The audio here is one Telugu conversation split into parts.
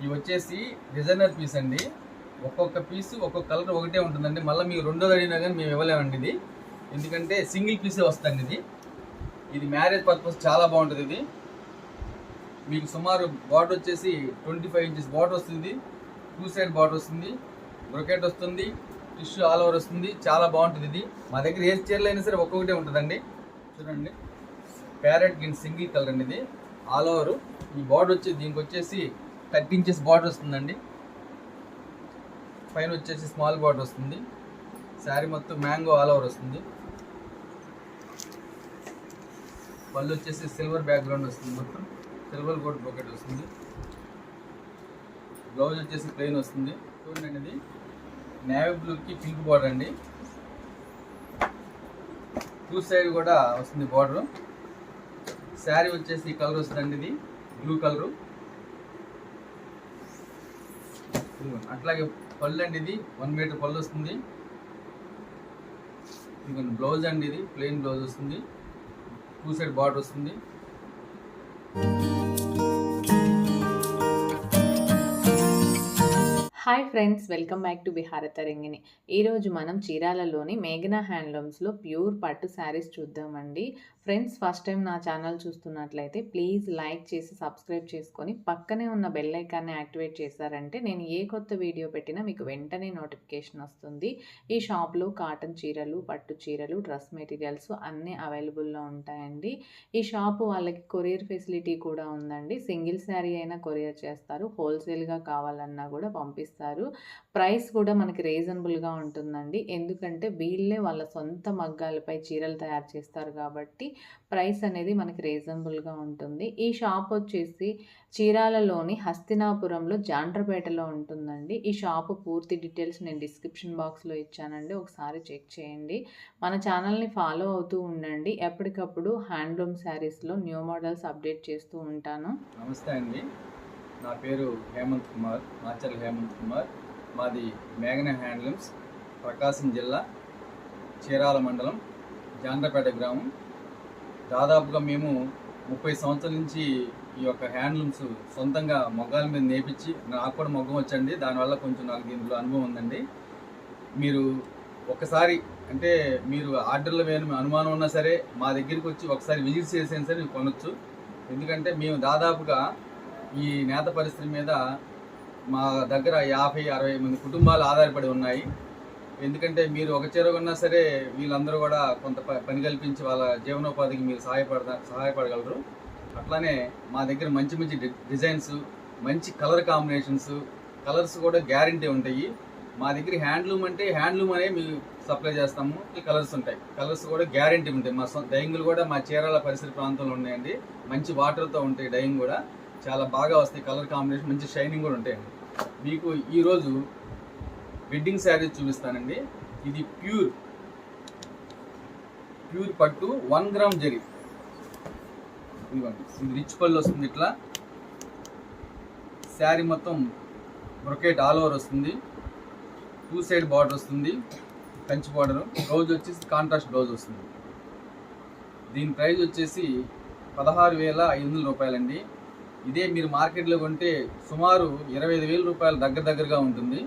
ఇవి వచ్చేసి డిజైనర్ పీస్ అండి. ఒక్కొక్క పీసు ఒక్కొక్క కలర్ ఒకటే ఉంటుందండి. మళ్ళీ మీరు రెండోది అడిగినా కానీ మేము ఇవ్వలేమండి ఇది, ఎందుకంటే సింగిల్ పీసే వస్తుంది. ఇది మ్యారేజ్ పర్పస్ చాలా బాగుంటుంది. ఇది మీకు సుమారు బార్డర్ వచ్చేసి 25 ఇంచెస్ బార్డర్ వస్తుంది, 2 సైడ్ బార్డర్ వస్తుంది, బ్రొకెట్ వస్తుంది, టిష్యూ ఆల్ ఓవర్ వస్తుంది. చాలా బాగుంటుంది ఇది. మా దగ్గర ఏ చీరలు అయినా సరే ఒక్కొక్కటే ఉంటుందండి. చూడండి, ప్యారెట్ గ్రీన్ సింగిల్ కలర్ అండి. ఇది ఆల్ ఓవర్. ఈ బార్డర్ వచ్చి దీనికి వచ్చేసి 30 ఇంచెస్ బార్డర్ వస్తుందండి. పైన వచ్చేసి స్మాల్ బార్డర్ వస్తుంది. శారీ మొత్తం మ్యాంగో ఆల్ ఓవర్ వస్తుంది. పళ్ళు వచ్చేసి సిల్వర్ బ్యాక్గ్రౌండ్ వస్తుంది, మొత్తం సిల్వర్ గోల్డ్ బ్రొకెట్ వస్తుంది. బ్లౌజ్ వచ్చేసి ప్లెయిన్ వస్తుంది. చూడండి, ఇది నేవీ బ్లూకి పింక్ బార్డర్ అండి. 2 సైడ్ కూడా వస్తుంది బార్డర్. శారీ వచ్చేసి కలర్ వస్తుందండి, ఇది బ్లూ కలరు. అట్లాగే పళ్ళు అండి, ఇది 1 మీటర్ పళ్ళు వస్తుంది. ఇంకొన్ని బ్లౌజ్ అండి, ఇది ప్లెయిన్ బ్లౌజ్ వస్తుంది, 2 సైడ్ బార్డర్ వస్తుంది. Hi friends, welcome back to Bihara Tarangini. ఈరోజు మనం చీరాలలోని మేఘనా హ్యాండ్లూమ్స్లో ప్యూర్ పట్టు శారీస్ చూద్దామండి. ఫ్రెండ్స్, ఫస్ట్ టైం నా ఛానల్ చూస్తున్నట్లయితే ప్లీజ్ లైక్ చేసి సబ్స్క్రైబ్ చేసుకొని పక్కనే ఉన్న బెల్ ఐకాన్ని యాక్టివేట్ చేశారంటే నేను ఏ కొత్త వీడియో పెట్టినా మీకు వెంటనే నోటిఫికేషన్ వస్తుంది. ఈ షాప్లో కాటన్ చీరలు, పట్టు చీరలు, డ్రెస్ మెటీరియల్స్ అన్నీ అవైలబుల్లో ఉంటాయండి. ఈ షాపు వాళ్ళకి కొరియర్ ఫెసిలిటీ కూడా ఉందండి. సింగిల్ శారీ అయినా కొరియర్ చేస్తారు, హోల్సేల్గా కావాలన్నా కూడా పంపిస్తారు. ప్రైస్ కూడా మనకి రీజనబుల్గా ఉంటుందండి, ఎందుకంటే వీళ్ళే వాళ్ళ సొంత మగ్గాలపై చీరలు తయారు చేస్తారు కాబట్టి ప్రైస్ అనేది మనకి రీజనబుల్గా ఉంటుంది. ఈ షాప్ వచ్చేసి చీరాలలోని హస్తినాపురంలో జాండ్రపేటలో ఉంటుందండి. ఈ షాపు పూర్తి డీటెయిల్స్ నేను డిస్క్రిప్షన్ బాక్స్లో ఇచ్చానండి, ఒకసారి చెక్ చేయండి. మన ఛానల్ని ఫాలో అవుతూ ఉండండి, ఎప్పటికప్పుడు హ్యాండ్లూమ్ శారీస్లో న్యూ మోడల్స్ అప్డేట్ చేస్తూ ఉంటాను. నమస్తే అండి, నా పేరు హేమంత్ కుమార్, మాచర్ల హేమంత్ కుమార్. మాది మేఘనా హ్యాండ్లూమ్స్, ప్రకాశం జిల్లా, చీరాల మండలం, జాండ్రపేట గ్రామం. దాదాపుగా మేము 30 సంవత్సరాల నుంచి ఈ యొక్క హ్యాండ్లూమ్స్ సొంతంగా మొగ్గాల మీద నేర్పించి, నాకు కూడా మొగ్గం వచ్చండి, దానివల్ల కొంచెం నాకు దీంట్లో అనుభవం ఉందండి. మీరు ఒకసారి అంటే మీరు ఆర్డర్ల మీద అనుమానం ఉన్నా సరే మా దగ్గరికి వచ్చి ఒకసారి విజిట్ చేసేనా సరే మీరు కొనొచ్చు. ఎందుకంటే మేము దాదాపుగా ఈ నేత పరిస్థితి మీద మా దగ్గర 50-60 మంది కుటుంబాలు ఆధారపడి ఉన్నాయి. ఎందుకంటే మీరు ఒక చీర కొన్నా సరే వీళ్ళందరూ కూడా కొంత పని కల్పించి వాళ్ళ జీవనోపాధికి మీరు సహాయపడగలరు. అట్లానే మా దగ్గర మంచి మంచి డిజైన్స్, మంచి కలర్ కాంబినేషన్స్, కలర్స్ కూడా గ్యారంటీ ఉంటాయి. మా దగ్గర హ్యాండ్లూమ్ అంటే హ్యాండ్లూమ్ అనే మేము సప్లై చేస్తాము. ఈ కలర్స్ ఉంటాయి, కలర్స్ కూడా గ్యారంటీ ఉంటాయి. మా డైయింగ్లు కూడా మా చీరాల పరిసర ప్రాంతంలో ఉన్నాయండి. మంచి వాటర్తో ఉంటాయి, డైయింగ్ కూడా చాలా బాగా వస్తాయి. కలర్ కాంబినేషన్ మంచి షైనింగ్ కూడా ఉంటాయండి. మీకు ఈరోజు వెడ్డింగ్ శారీస్ చూపిస్తానండి. ఇది ప్యూర్ పట్టు 1 గ్రామ్ జరీ. ఇదిగోండి, ఇది రిచ్ పళ్ళు వస్తుంది. ఇట్లా శారీ మొత్తం బ్రొకెట్ ఆల్ ఓవర్ వస్తుంది, 2 సైడ్ బార్డర్ వస్తుంది, కంచి బార్డర్. బ్లౌజ్ వచ్చేసి కాంట్రాస్ట్ బ్లౌజ్ వస్తుంది. దీని ప్రైస్ వచ్చేసి 16,500 రూపాయలండి. ఇదే మీరు మార్కెట్లో కొంటే సుమారు 25,000 రూపాయలు దగ్గరగా ఉంటుంది.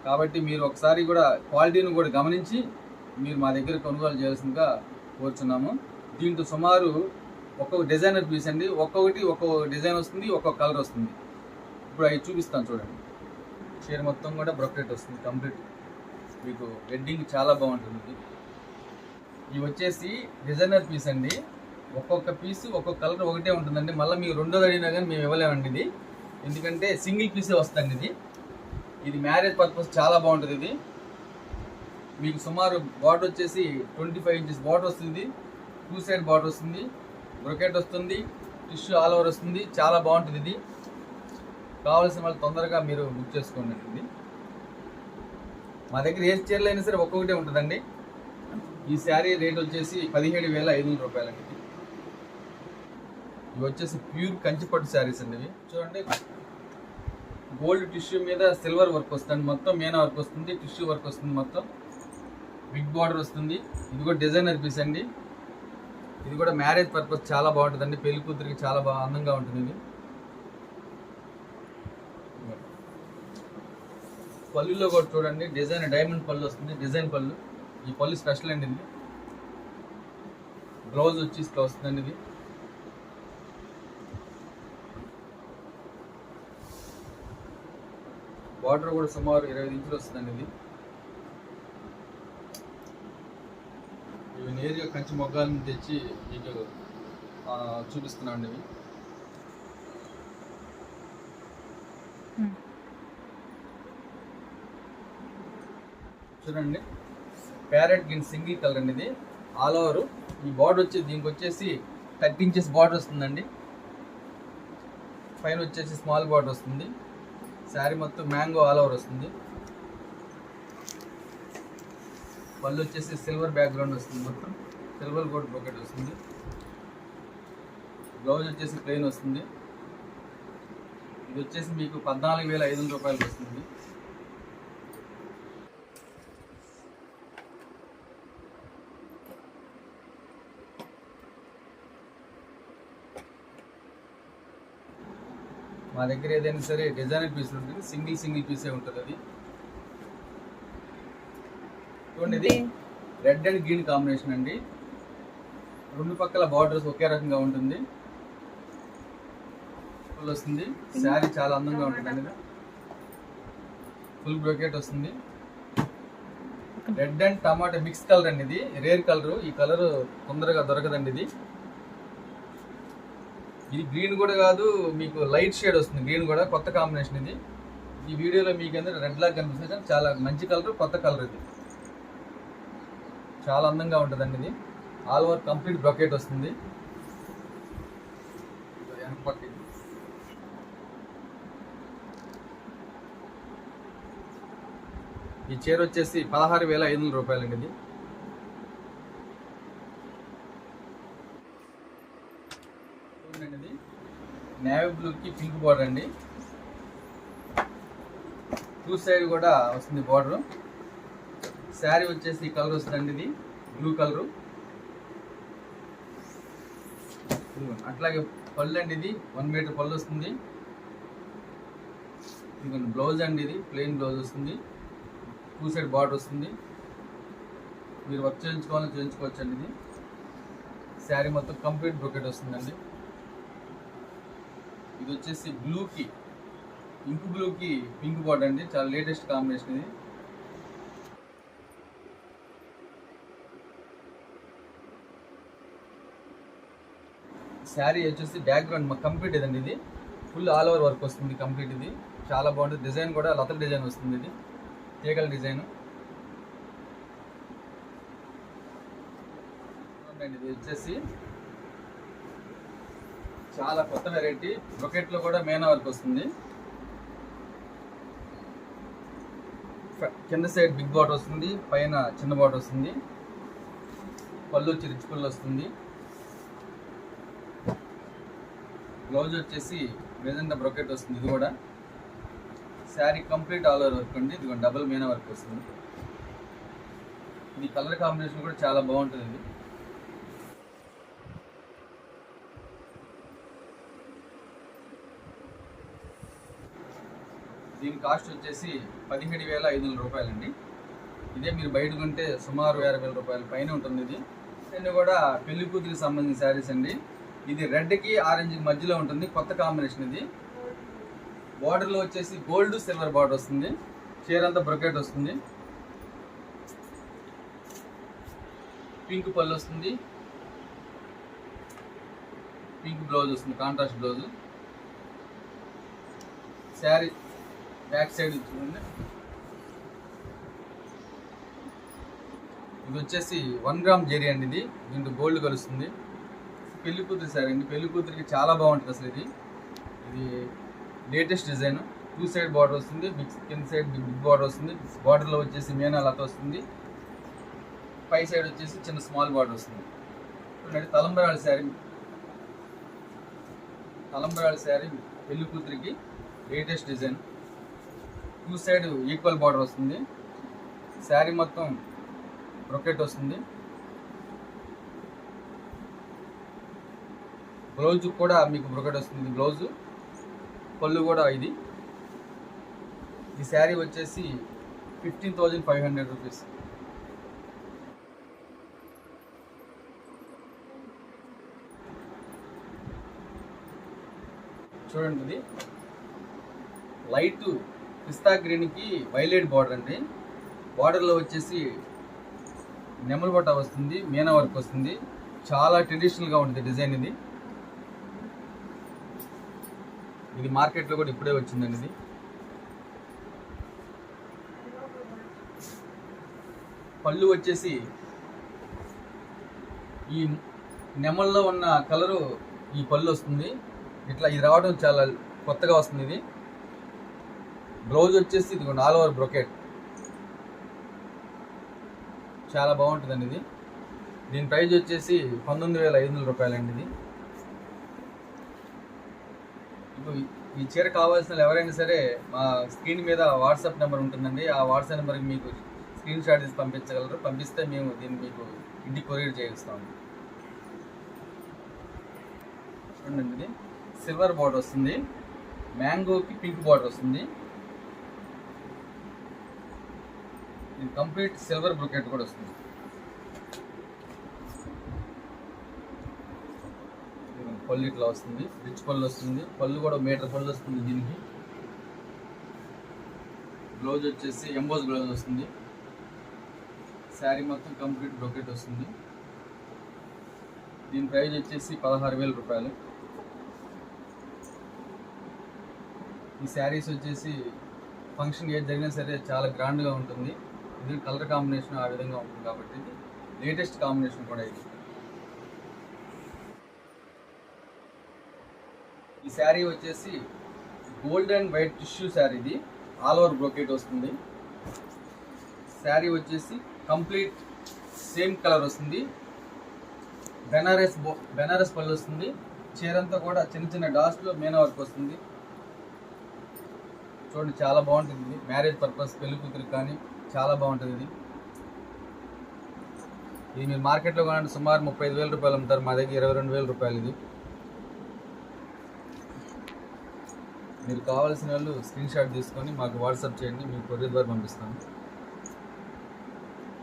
కాబట్టి మీరు ఒకసారి కూడా క్వాలిటీని కూడా గమనించి మీరు మా దగ్గర కొనుగోలు చేయాల్సిందిగా కోరుచున్నాము. దీంట్లో సుమారు ఒక్కొక్క డిజైనర్ పీస్ అండి, ఒక్కొక్క డిజైన్ వస్తుంది, ఒక్కొక్క కలర్ వస్తుంది. ఇప్పుడు అవి చూపిస్తాను చూడండి. చీర మొత్తం కూడా బ్రొకెట్ వస్తుంది కంప్లీట్. మీకు వెడ్డింగ్ చాలా బాగుంటుంది. ఇవి వచ్చేసి డిజైనర్ పీస్ అండి. ఒక్కొక్క పీసు ఒక్కొక్క కలర్ ఒకటే ఉంటుందండి. మళ్ళీ మీరు రెండోది అడిగినా కానీ మేము ఇవ్వలేమండి ఇది, ఎందుకంటే సింగిల్ పీసే వస్తుంది. ఇది మ్యారేజ్ పర్పస్ చాలా బాగుంటుంది. ఇది మీకు సుమారు బార్డర్ వచ్చేసి 25 ఇంచెస్ బార్డర్ వస్తుంది, 2 సైడ్ బార్డర్ వస్తుంది, బ్రొకెట్ వస్తుంది, టిష్యూ ఆల్ ఓవర్ వస్తుంది. చాలా బాగుంటుంది. ఇది కావాల్సిన వాళ్ళు తొందరగా మీరు బుక్ చేసుకోండి. ఇది మా దగ్గర ఏ చీరలు అయినా సరే ఒక్కొక్కటే ఉంటుందండి. ఈ శారీ రేట్ వచ్చేసి 17,500 రూపాయలండి. ఇవి వచ్చేసి ప్యూర్ కంచిపట్టు శారీస్ అండి. ఇవి చూడండి, గోల్డ్ టిష్యూ మీద సిల్వర్ వర్క్ వస్తుంది, మొత్తం మీనా వర్క్ వస్తుంది, టిష్యూ వర్క్ వస్తుంది, మొత్తం బిగ్ బార్డర్ వస్తుంది. ఇది కూడా డిజైనర్ పీస్ అండి. ఇది కూడా మ్యారేజ్ పర్పస్ చాలా బాగుంటుందండి, పెళ్లి కూతురికి చాలా అందంగా ఉంటుంది. ఇది పళ్ళులో కూడా చూడండి డిజైన్ డైమండ్ పళ్ళు వస్తుంది, డిజైన్ పళ్ళు. ఈ పళ్ళు స్పెషల్ అండి ఇది. బ్లౌజ్ వచ్చి ఇట్లా వస్తుందండి ఇది. బార్డర్ కూడా సుమారు 20 ఇంచులు వస్తుందండి ఇది. ఇవి నేరుగా కంచి మొగ్గాలను తెచ్చి మీకు చూపిస్తున్నాండి ఇవి. చూడండి ప్యారెట్ గ్రీన్ సింగిల్ కలర్ అండి ఇది. ఆల్ ఓవర్ ఈ బార్డర్ వచ్చి దీనికి వచ్చేసి 30 ఇంచెస్ బార్డర్ వస్తుందండి. పైన వచ్చేసి స్మాల్ బార్డర్ వస్తుంది. శారీ మొత్తం మ్యాంగో ఆల్ ఓవర్ వస్తుంది. పళ్ళు వచ్చేసి సిల్వర్ బ్యాక్గ్రౌండ్ వస్తుంది, మొత్తం సిల్వర్ గోల్డ్ బ్రోకెట్ వస్తుంది. బ్లౌజ్ వచ్చేసి ప్లెయిన్ వస్తుంది. ఇది వచ్చేసి మీకు 14,500 రూపాయలు వస్తుంది. మా దగ్గర ఏదైనా సరే డిజైనర్ పీస్ ఉంటుంది, సింగిల్ పీసే ఉంటుంది అది. చూడండి ఇది రెడ్ అండ్ గ్రీన్ కాంబినేషన్ అండి. రెండు పక్కల బార్డర్స్ ఒకే రకంగా ఉంటుంది. ఫుల్ వస్తుంది. శారీ చాలా అందంగా ఉంటుందండి. ఫుల్ బ్రోకెట్ వస్తుంది. Red and tomato mix colour అండి ఇది. Rare colour. ఈ కలర్ తొందరగా దొరకదండి ఇది. ఇది గ్రీన్ కూడా కాదు, మీకు లైట్ షేడ్ వస్తుంది. గ్రీన్ కూడా కొత్త కాంబినేషన్ ఇది. ఈ వీడియోలో మీకు ఎందుకంటే రెడ్ లాగా కనిపిస్తుంది కానీ చాలా మంచి కలర్, కొత్త కలర్ ఇది. చాలా అందంగా ఉంటుందండి ఇది. ఆల్ ఓవర్ కంప్లీట్ బ్రోకెట్ వస్తుంది. ఈ చీర వచ్చేసి 16,500 రూపాయలండి ఇది. ఇది నేవీ బ్లూకి పింక్ బార్డర్ అండి. టూ సైడ్ కూడా వస్తుంది బార్డర్. శారీ వచ్చేసి ఈ కలర్ వస్తుందండి, ఇది బ్లూ కలరు. అట్లాగే పళ్ళు అండి, ఇది 1 మీటర్ పళ్ళు వస్తుంది. ఇది బ్లౌజ్ అండి, ఇది ప్లెయిన్ బ్లౌజ్ వస్తుంది. టూ సైడ్ బార్డర్ వస్తుంది. మీరు వర్క్ చేయించుకోవాలని చేయించుకోవచ్చు అండి. ఇది శారీ మొత్తం కంప్లీట్ బ్రోకెట్ వస్తుందండి. ఇది వచ్చేసి బ్లూకి ఇంక్ బ్లూకి పింక్ బార్డర్ అండి. చాలా లేటెస్ట్ కాంబినేషన్ ఇది. శారీ వచ్చేసి బ్యాక్గ్రౌండ్ కంప్లీట్ ఇదండి. ఇది ఫుల్ ఆల్ ఓవర్ వర్క్ వస్తుంది కంప్లీట్. ఇది చాలా బాగుంటుంది. డిజైన్ కూడా లతల డిజైన్ వస్తుంది. ఇది తీగల డిజైన్. ఇది వచ్చేసి చాలా కొత్త వెరైటీ. బ్రొకెట్లో కూడా మేనా వర్క్ వస్తుంది. కింద సైడ్ బిగ్ బార్డర్ వస్తుంది, పైన చిన్న బార్డర్ వస్తుంది. పళ్ళు వచ్చి రిచ్ పళ్ళు వస్తుంది. బ్లౌజ్ వచ్చేసి మెజెంటా బ్రొకెట్ వస్తుంది. ఇది కూడా sari complete all over work అండి. ఇది డబుల్ మేనా వర్క్ వస్తుంది. ఇది కలర్ కాంబినేషన్ కూడా చాలా బాగుంటుంది. ఇది దీని కాస్ట్ వచ్చేసి 17,500 రూపాయలండి. ఇదే మీరు బయట కొంటే సుమారు 50,000 రూపాయల పైన ఉంటుంది. ఇది అన్నీ కూడా పెళ్లి కూతురికి సంబంధించిన శారీస్ అండి. ఇది రెడ్కి ఆరెంజ్కి మధ్యలో ఉంటుంది. కొత్త కాంబినేషన్ ఇది. బార్డర్లో వచ్చేసి గోల్డ్ సిల్వర్ బార్డర్ వస్తుంది. చీర అంతా బ్రొకెట్ వస్తుంది. పింక్ పళ్ళు వస్తుంది. పింక్ బ్లౌజ్ వస్తుంది, contrast blouse. Sari back side చూడండి. ఇది వచ్చేసి 1 గ్రామ్ జెరీ అండి. ఇది దీంట్లో గోల్డ్ కలుస్తుంది. పెళ్లి కూతురు శారీ అండి. పెళ్లి కూతురికి చాలా బాగుంటుంది అసలు. ఇది latest design. Two side border వస్తుంది, కింద సైడ్ బిగ్ బార్డర్ వస్తుంది. బార్డర్లో వచ్చేసి మేనా లత వస్తుంది. పై సైడ్ వచ్చేసి చిన్న స్మాల్ బార్డర్ వస్తుంది. తలంబరాల శారీ. తలంబరాల శారీ పెళ్లి కూతురికి latest design. Two side equal border వస్తుంది. శారీ మొత్తం బ్రొకెట్ వస్తుంది. బ్లౌజ్ కూడా మీకు బ్రొకెట్ వస్తుంది. బ్లౌజ్ పళ్ళు కూడా ఇది. ఈ శారీ వచ్చేసి 15,500 రూపీస్. చూడండి, ఇది లైట్ పిస్తా గ్రీన్కి వైలెట్ బార్డర్ అండి. బార్డర్లో వచ్చేసి నెమలి బట్ట వస్తుంది, మీనా వర్క్ వస్తుంది. చాలా ట్రెడిషనల్గా ఉంటుంది డిజైన్. ఇది మార్కెట్లో కూడా ఇప్పుడే వచ్చిందండి. ఇది పళ్ళు వచ్చేసి ఈ నెమల్లో ఉన్న కలరు ఈ పళ్ళు వస్తుంది. ఇట్లా ఇది రావడం చాలా కొత్తగా వస్తుంది. ఇది బ్లౌజ్ వచ్చేసి ఇది ఆల్ ఓవర్ బ్రొకెట్, చాలా బాగుంటుందండి. ఇది దీని ప్రైస్ వచ్చేసి 19,500 రూపాయలండి. ఇది ఇప్పుడు ఈ చీర కావాల్సిన ఎవరైనా సరే మా స్క్రీన్ మీద వాట్సాప్ నెంబర్ ఉంటుందండి. ఆ వాట్సాప్ నెంబర్కి మీకు స్క్రీన్ షాట్ తీసి పంపించగలరు. పంపిస్తే మేము దీన్ని మీకు ఇంటికి కొరియర్ చేయిస్తాము. చూడండి, ఇది సిల్వర్ బార్డర్ వస్తుంది, మ్యాంగోకి పింక్ బార్డర్ వస్తుంది. ఇది కంప్లీట్ సిల్వర్ బ్రొకెట్ కూడా వస్తుంది. పళ్ళు ఇట్లా వస్తుంది, రిచ్ పళ్ళు వస్తుంది. పళ్ళు కూడా మీటర్ పళ్ళు వస్తుంది. దీనికి బ్లౌజ్ వచ్చేసి ఎంబోస్ బ్లౌజ్ వస్తుంది. శారీ మొత్తం కంప్లీట్ బ్రొకెట్ వస్తుంది. దీని ప్రైస్ వచ్చేసి 16,000 రూపాయలు. ఈ శారీస్ వచ్చేసి ఫంక్షన్ ఏది జరిగినా సరే చాలా గ్రాండ్గా ఉంటుంది. ఇది కలర్ కాంబినేషన్ ఆ విధంగా ఉంటుంది కాబట్టి లేటెస్ట్ కాంబినేషన్ కూడా ఇది. ఈ శారీ వచ్చేసి gold and white tissue sari. ఇది ఆల్ ఓవర్ బ్రొకెట్ వస్తుంది. శారీ వచ్చేసి కంప్లీట్ సేమ్ కలర్ వస్తుంది. బెనారస్ పళ్ళు వస్తుంది. చీరంతా కూడా చిన్న చిన్న డాట్స్లో మీనా వర్క్ వస్తుంది. చూడండి, చాలా బాగుంటుంది. ఇది మ్యారేజ్ పర్పస్, పెళ్లి కూతురికి కానీ చాలా బాగుంటుంది. ఇది మీరు మార్కెట్లో కొనండి సుమారు 35,000 రూపాయలు అమ్ముతారు. మా దగ్గర 22,000 రూపాయలు. ఇది మీరు కావాల్సిన వాళ్ళు స్క్రీన్ షాట్ తీసుకొని మాకు వాట్సాప్ చేయండి, మీకు కొరియర్ ద్వారా పంపిస్తాను.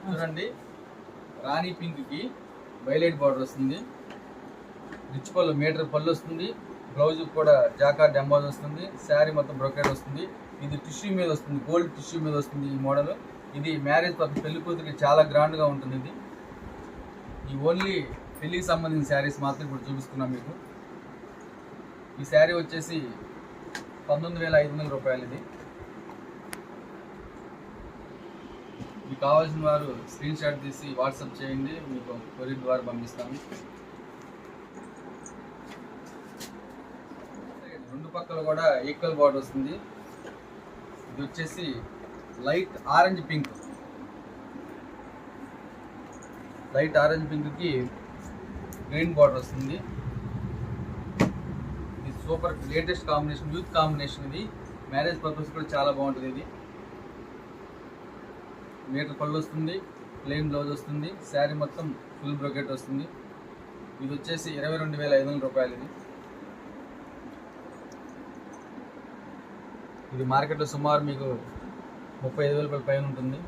చూడండి, రాణి పింక్కి వైలెట్ బార్డర్ వస్తుంది. రిచ్ పళ్ళు మీటర్ పళ్ళు వస్తుంది. బ్లౌజ్ కూడా జాకార్డ్ ఎంబోజ్ వస్తుంది. శారీ మొత్తం బ్రొకెట్ వస్తుంది. ఇది టిష్యూ మీద వస్తుంది, గోల్డ్ టిష్యూ మీద వస్తుంది ఈ మోడల్. ఇది మ్యారేజ్ పర్పస్, పెళ్లి కూతురికి చాలా గ్రాండ్గా ఉంటుంది. ఇది ఈ ఓన్లీ పెళ్లికి సంబంధించిన శారీస్ మాత్రం ఇప్పుడు చూపిస్తున్నాం మీకు. ఈ శారీ వచ్చేసి 19,500 రూపాయలు. ఇది మీకు కావాల్సిన వారు స్క్రీన్ షాట్ తీసి వాట్సాప్ చేయండి, మీకు కొరియర్ ద్వారా పంపిస్తాము. రెండు పక్కల కూడా ఈక్వల్ బార్డర్ వస్తుంది. ఇది వచ్చేసి లైట్ ఆరెంజ్ పింక్కి గ్రీన్ బార్డర్ వస్తుంది. ఇది super latest combination, youth combination. ఇది మ్యారేజ్ పర్పస్ కూడా చాలా బాగుంటుంది. ఇది మీటర్ పళ్ళు వస్తుంది, ప్లెయిన్ బ్లౌజ్ వస్తుంది. శారీ మొత్తం ఫుల్ బ్రొకెట్ వస్తుంది. ఇది వచ్చేసి 22,500 రూపాయలు. ఇది మార్కెట్లో సుమారు మీకు 35,000 రూపాయల పైన ఉంటుంది.